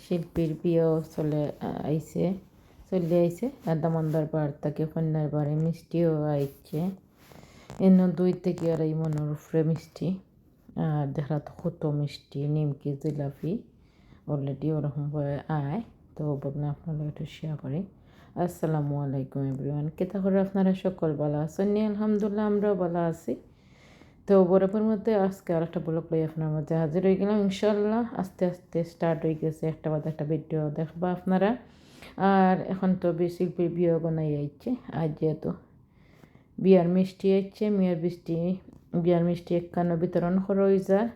শিল্পীর বিয়েও চলে আইছে দামোদর পাড় থেকে কন্যার বাড়ি মিষ্টিও আইছে এন্ন 2 থেকে 2.5 মনের উপরে মিষ্টি আর দেখা তো কত মিষ্টি নিমকি জিলাপি অলরেডি ওরকম করে আয় তো ভাবলাম আপনারা একটু শেয়ার করি। আসসালামু আলাইকুম এভরিওয়ান, কেতা করে আপনারা সকল ভালো আছেন? আলহামদুলিল্লাহ আমরাও ভালো আছি। তো বরফের মধ্যে আজকে আর একটা ব্লগ লই আপনার মধ্যে হাজির হয়ে গেলাম ইনশাল্লাহ। আস্তে আস্তে স্টার্ট হয়ে গেছে, একটা বাদে একটা ভিডিও দেখবা আপনারা। আর এখন তো শিল্পীর বিয়ে বানাই আইছে, আজ যেহেতু বিয়ার মিষ্টি আইছে বিয়ার মিষ্টি একখানো বিতরণ করা হয়ে যায়।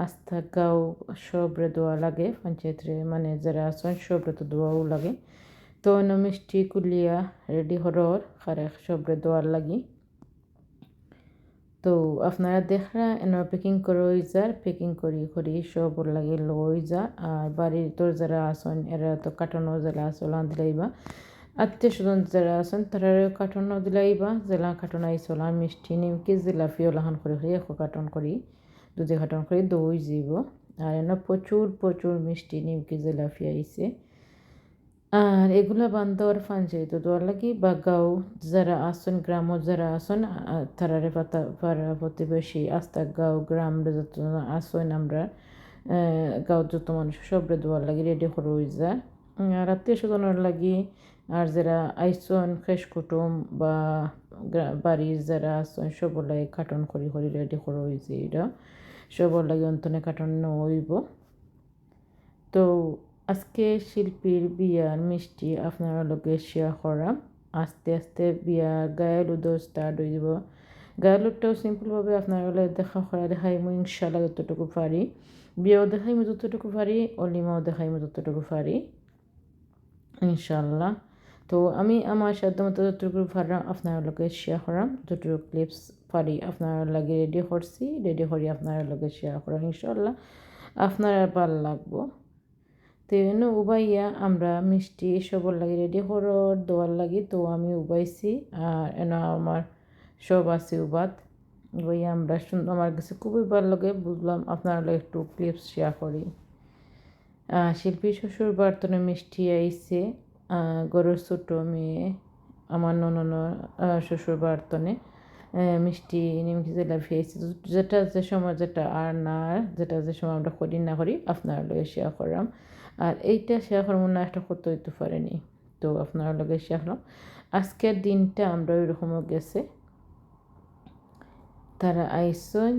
আস্থা গাঁও সবরে দোয়া লাগে, পঞ্চায়েতরে মানে যারা আছেন সবরে তো দোয়াও লাগে। তো অন্য মিষ্টি কুলিয়া রেডি হরর খারে সবরে দোয়ার লাগি। তো আপনারা দেখরা এনে প্যাকিং করে হয়ে যায়, প্যাকিং করি সবর লাগে লই যা। আর বাড়ির তোর যারা আসন এরা তো কাটানো যারা আসল দিলাইবা, আত্মীয় স্বজন যারা আছেন তারা কাটানো দিলাইবা, জেলা কাটন আইসলা মিষ্টি নিমকি জিলাপি ওলাহান করে কার্টন করি 2 কার্টন করি দই যাব। আর এনে প্রচুর মিষ্টি নিমকি জিলাপি আইছে। আর এগুলো বান্ধর পঞ্চায়েত দেওয়ার লাগি বা গাঁও যারা আসন গ্রাম যারা আসন তারারে পাড়া প্রতিবেশী আস্তা গাঁও গ্রাম যত আসন আমরা গাঁও যত মানুষ সবরে দেওয়ার লাগি রেডি করে হয়ে যায়। আর আত্মীয় স্বজনের লাগি আর যারা আইসন খেস কুটুম বা বাড়ির যারা আসন সবর লাগে কার্টন করি রেডি করে হয়েছে। এটা সবর লাগে অন্তনে কার্টন নইব। তো আজকে শিল্পীর বিয়ার মিষ্টি আপনারা লোকে শেয়ার করাম। আস্তে আস্তে বিয়ার গায়ে লুদো স্টার্ট হয়ে যাব। গায়ে লুদটাও সিম্পলভাবে আপনারা দেখা করা দেখাইমু ইনশাল্লাহ যতটুকু পারি। বিয়েও দেখাইমু যতটুকু পারি, অলিমাও দেখাইমু যতটুকু পারি ইনশাল্লাহ। তো আমি আমার সাধ্য মতো যতটুকু পারাম আপনারা লোকে শেয়ার করাম, যতটুকু ক্লিপস পারি আপনারা লাগে রেডি করি আপনারা লোকে শেয়ার করাম ইনশাল্লাহ আপনারা ভালো লাগবো। তো এনে উবাইয়া আমরা মিষ্টি সবর লাগে রেডি করার দেওয়ার লাগি। তো আমি উবাইছি আর এনে আমার সব আছে উবাদ উবাইয়া আমরা আমার কাছে খুবই ভালো লাগে, বুঝলাম আপনারা একটু ক্লিপস শেয়ার করি। শিল্পী শ্বশুর বার্তনে মিষ্টি আইছে গরুর ছোটো মেয়ে আমার ননন শ্বশুর বার্তনে মিষ্টি নিমকি জিলাপি আইছে। যেটা যে সময় যেটা আর না যেটা যে সময় আমরা করি না করি আপনারা লগে শেয়ার করলাম। আর এইটা শেয়ার করবো না একটা করতে হইতে পারেনি, তো আপনারা লগে শেয়ার করলাম। আজকের দিনটা আমরা ওইরকমও গেছে, তারা আইসন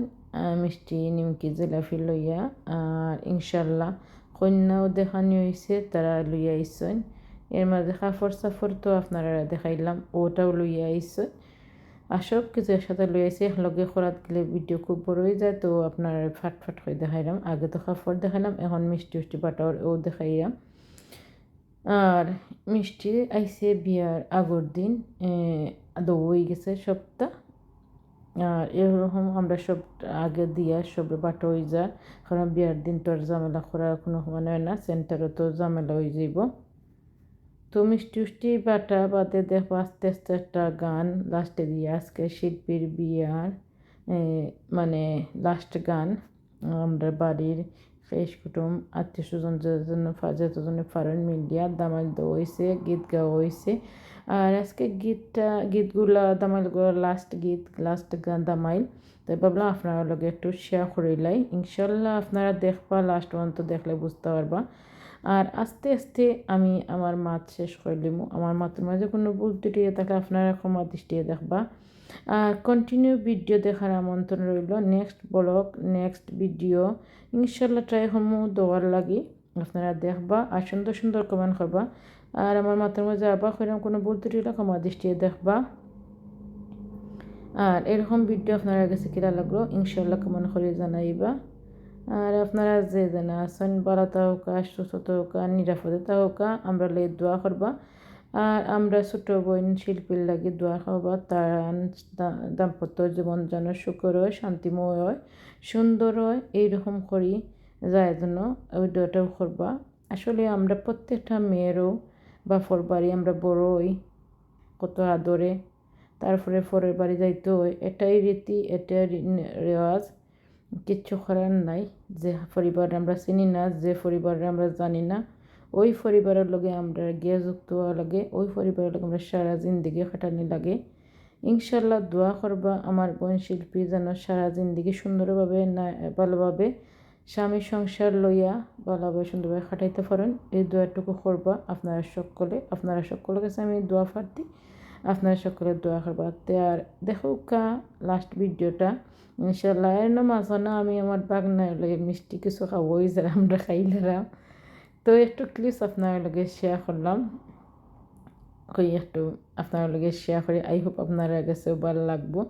মিষ্টি নিমকি জিলাপি লইয়া। আর ইনশাল্লাহ কন্যাও দেখানি হয়েছে, তারা লইয়া আইসন। এর মাঝে সাফর তো আপনারা দেখাইলাম, ওটাও লইয়া আইসন। আর সব কিছু একসাথে লই আইসি লগে খরাত গেলে ভিডিও খুব বড় হয়ে যায়, তো আপনারা ফাট করে দেখাইলাম। আগে তো খাফর দেখাইলাম, এখন মিষ্টি বাটাও ও দেখাইলাম। আর মিষ্টি আইসে বিয়ার আগর দিন দই গেছে সপ্তাহ। আর এরকম আমরা সব আগে দিয়া সব বাটা হয়ে যায়, কারণ বিয়ার দিন তো আর ঝামেলা করার কোনো মানে হয় না, সেন্টারও তো ঝামেলা হয়ে যাইব। তো মিষ্টি বাটা বাদে দেখো আস্তে আস্তে একটা গান লাস্টে দিয়ে আজকে শিল্পীর বিয়ার মানে লাস্ট গান আমরা বাড়ির শেষ কুটুম আত্মীয় স্বজন যতজনে ফারেন মিলিয়া দামাল দেওয়া হয়েছে, গীত গাওয়া হয়েছে। আর আজকে গীতগুলা দামাইলগুলো লাস্ট গান দামাইল। তাই ভাবলাম আপনারা লগে একটু শেয়ার করিলাই, ইনশাল্লাহ আপনারা দেখবা লাস্ট পর্যন্ত দেখলে বুঝতে পারবা। আর আস্তে আস্তে আমি আমার মাছ শেষ করে নিব। আমার মাছের মাঝে কোনো ভুল ত্রুটি থাকে আপনারা ক্ষমা দৃষ্টিতে দেখবা। আর কন্টিনিউ ভিডিও দেখার আমন্ত্রণ রইল। নেক্সট ব্লগ নেক্সট ভিডিও ইনশাল্লাহ ট্রাই হমু দেওয়ার লাগি, আপনারা দেখবা আর সুন্দর কমেন্ট করবা। আর আমার মাথার মাঝে আবার কইলাম কোনো ভুল ত্রুটি হলে ক্ষমা দৃষ্টিতে দেখবা। আর এরকম ভিডিও আপনারা কাছে কিরা লাগলো ইনশাল্লাহ কমেন্ট করে জানাইবা। আর আপনারা যে জানা আছেন ভালো থাকা সুস্থ হোকা নিরাপদে থাকা আমরা লে দোয়া করবা। আর আমরা ছোট বোন শিল্পীর লাগে দোয়া করবা, তার দাম্পত্য জীবন যেন সুখর হয়, শান্তিময় হয়, সুন্দর হয়, এইরকম করি যায় যেন ওই দোয়াটাও করবা। আসলে আমরা প্রত্যেকটা মেয়েরও বা বাড়ি আমরা বড় হই কত আদরে, তারপরে পরের বাড়ি যাইতে হয়, এটাই রীতি, এটাই রেওয়াজ, কিচ্ছু করার নাই। যে পরিবার আমরা চিনি না, যে পরিবারে আমরা জানি না, ওই পরিবারের লগে আমরা গিয়ে যুক্ত হওয়া লাগে, ওই পরিবারের লগে আমরা সারা জিন্দিগি খাটানি লাগে। ইনশাল্লাহ দোয়া করবা আমার বোন শিল্পী যেন সারা জিন্দিগি সুন্দরভাবে না ভালোভাবে স্বামী সংসার লইয়া ভালোভাবে সুন্দরভাবে খাটাইতে পারেন, এই দোয়াটুকু করবা আপনারা সকলের কাছে আমি দোয়া প্রার্থী, আপনারা সকলে দোয়া করবা। আর দেখো লাস্ট ভিডিওটা ইনশাল্লাহ এর মাঝে না আমি আমার বাগনার লগে মিষ্টি কিছু খাবই যারা আমরা খাইলাম, তো একটু ক্লিপস আপনার লগে শেয়ার করলাম, একটু আপনার লগে শেয়ার করি। আই হোপ আপনারা কাছেও ভালো লাগবো।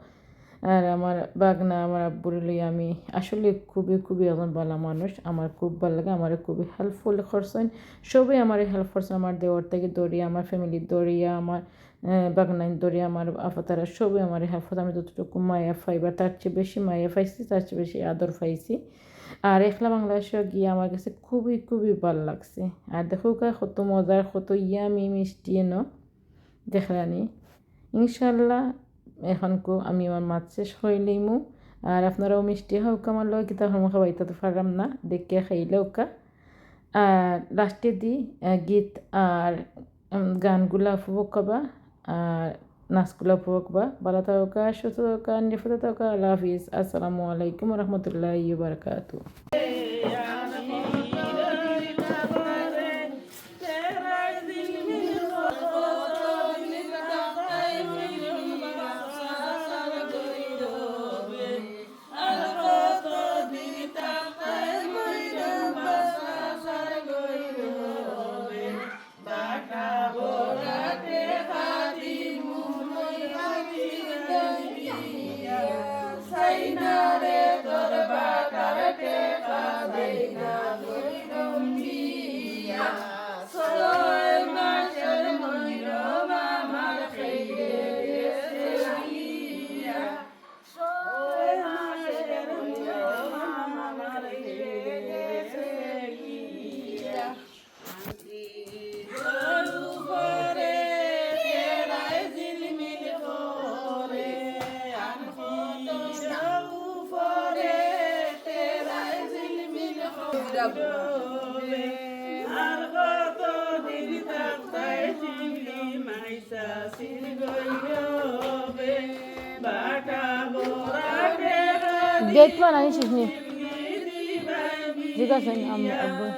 আর আমার বাগনা আমার আব্বুর লইয়া আমি আসলে খুবই খুবই এখন ভালো মানুষ, আমার খুব ভালো লাগে, আমার খুবই হেল্পফুল করছেন, সবাই আমার হেল্প করছেন, আমার দেওয়ার থেকে দৌড়িয়া, আমার ফ্যামিলির দৌড়িয়া, আমার বাগনাইন দৌড়িয়া, আমার আফাতারা সবাই আমার হেল্প করছে। আমি যতটুকু মায়া পাইবার তার চেয়ে বেশি মায়া পাইছি, তার চেয়ে বেশি আদর পাইছি। আর একলা বাংলাদেশে গিয়ে আমার কাছে খুবই খুবই ভালো লাগছে। আর দেখো কত মজার কত ইয়ামি মিষ্টি এনো দেখলানি। ইনশাল্লাহ এখন আমি আমার মাছ শেষ হইলেইমু, আর আপনারাও মিষ্টি হোক আমার লগে কিতা হরম খাওয়াইতে তো পারলাম না, দেখে খাইলে ওকা। আর লাস্টে দি গীত আর গানগুলা উপভোগ করবা, আর নাচগুলা উপভোগ করবা। ভালো থাকা, সুস্থ থাকা, নিরাপদে থাকা। আল্লাহ হাফিজ। আসসালামু আলাইকুম রহমতুল্লাহি বারাকাতু। Get one, I should need. You guys are good.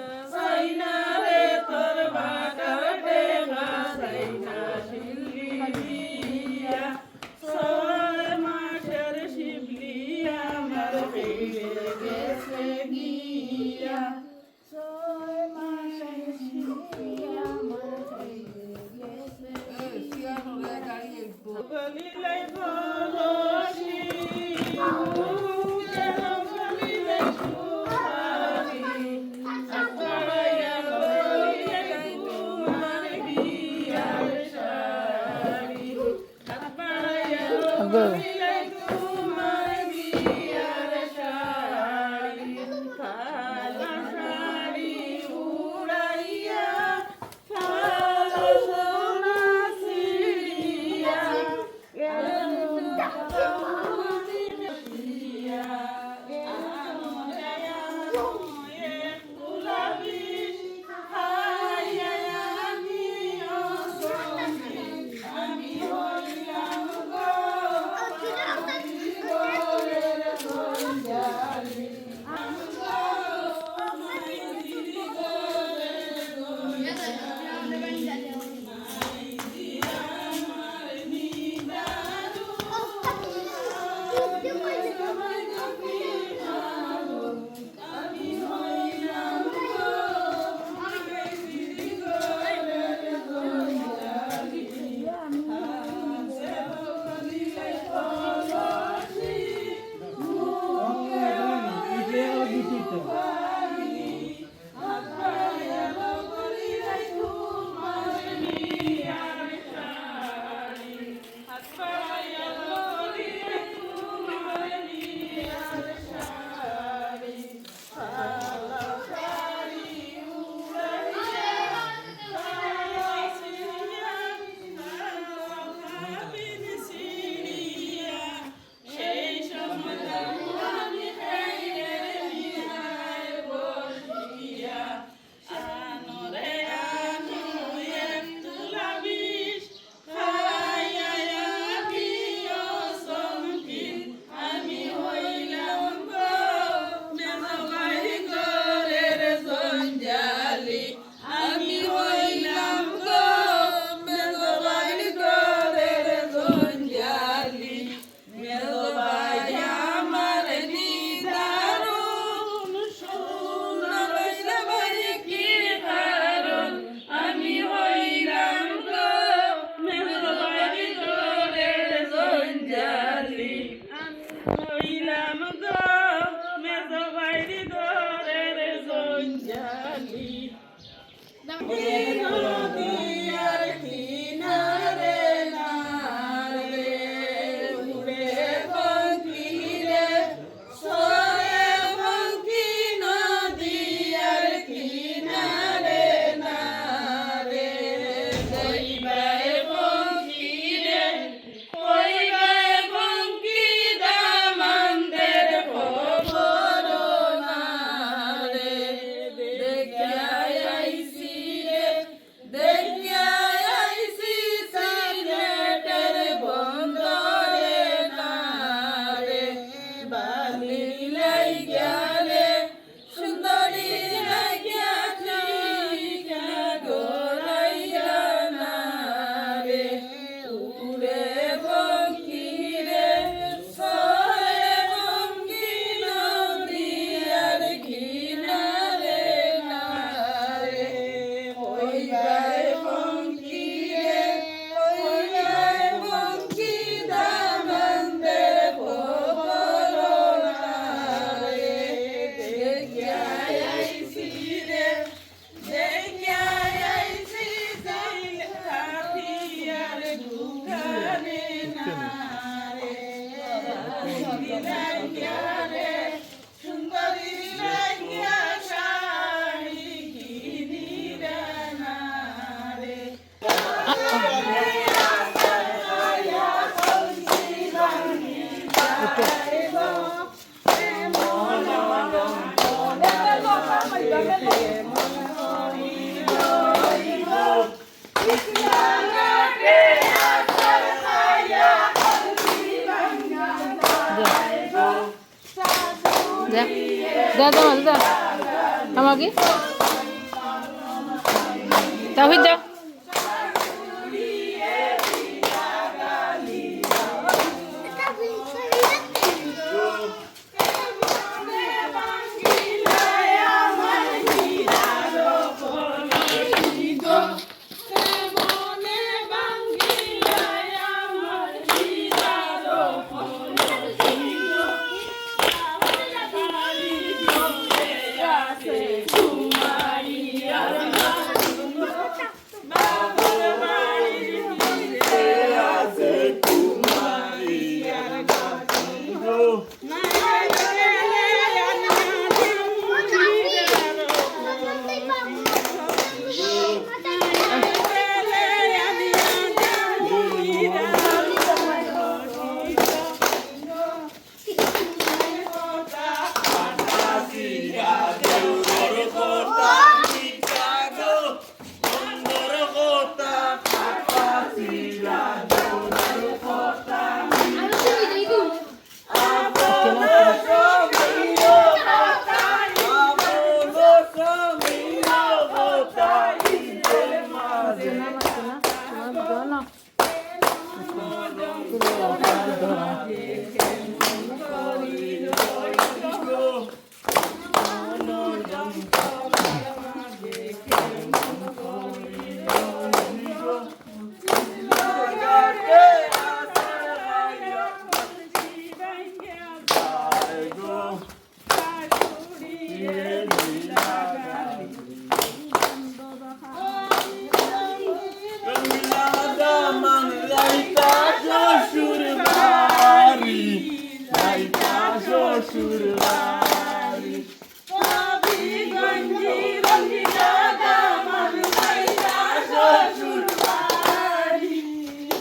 কেনে যা যা যা যা আমাকে তাহিদ যা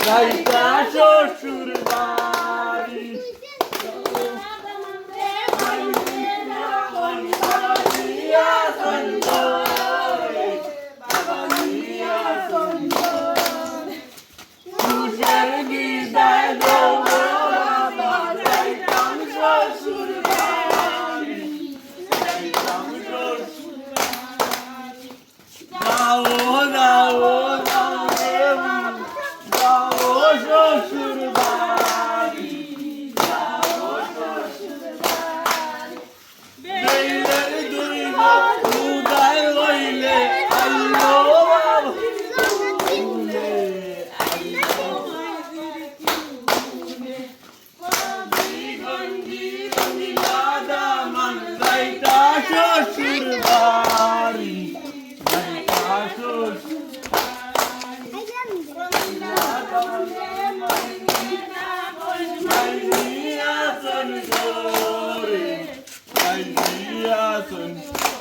রাইতা শ্বশুর বাড়ি Son